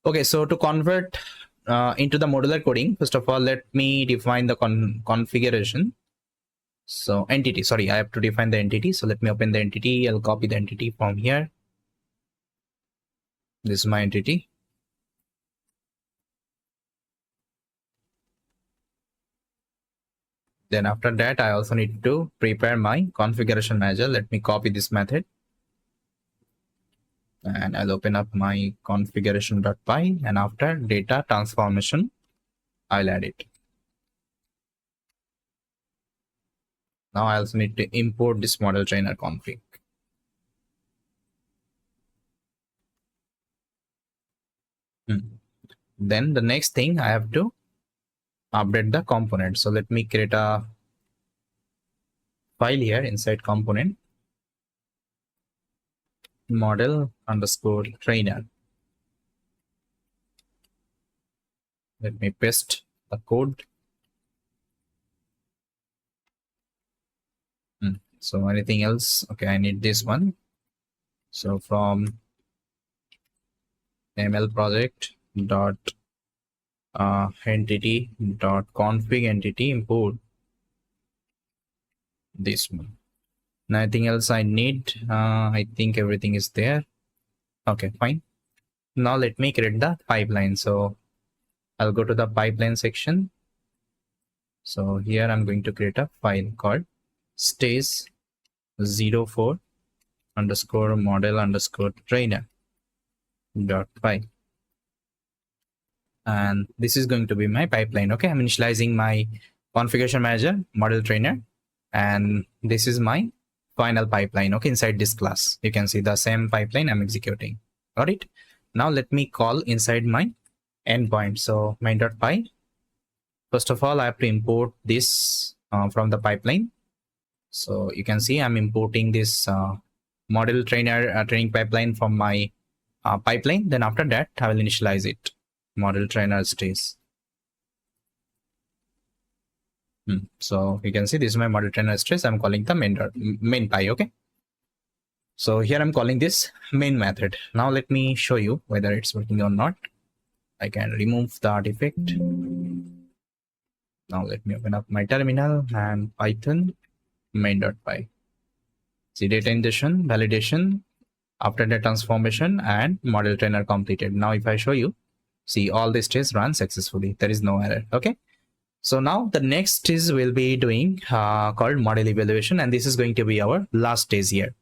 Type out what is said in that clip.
Okay, so to convert into the modular coding, first of all, let me define the configuration. So entity, sorry, I have to define the entity. So let me open the entity. I'll copy the entity from here. This is my entity. Then after that, I also need to prepare my configuration manager. Let me copy this method. And I'll open up my configuration.py, and after data transformation, I'll add it. Now I also need to import this model trainer config. Then the next thing, I have to update the component. So let me create a file here inside component, model underscore trainer. Let me paste the code. So anything else? Okay, I need this one. So from ml project dot entity dot config entity import this one. Nothing else I need. I think everything is there. Okay, fine. Now let me create the pipeline. So I'll go to the pipeline section. So here I'm going to create a file called stage04 underscore model underscore trainer dot py. And this is going to be my pipeline. Okay, I'm initializing my configuration manager model trainer, and this is my final pipeline. Okay, inside this class you can see the same pipeline I'm executing. Got it? Now let me call inside my endpoint. So main.py. First of all, I have to import this from the pipeline. So you can see I'm importing this model trainer training pipeline from my pipeline. Then after that, I will initialize it. Model trainer stage. So you can see this is my model trainer stage. I'm calling the main py. Okay. So here I'm calling this main method. Now let me show you whether it's working or not. I can remove the artifact. Now let me open up my terminal and Python main.py. See data ingestion, validation, after the transformation, and model trainer completed. Now if I show you, see all the stages run successfully. There is no error. Okay. So now the next is we'll be doing called model evaluation, and this is going to be our last stage here.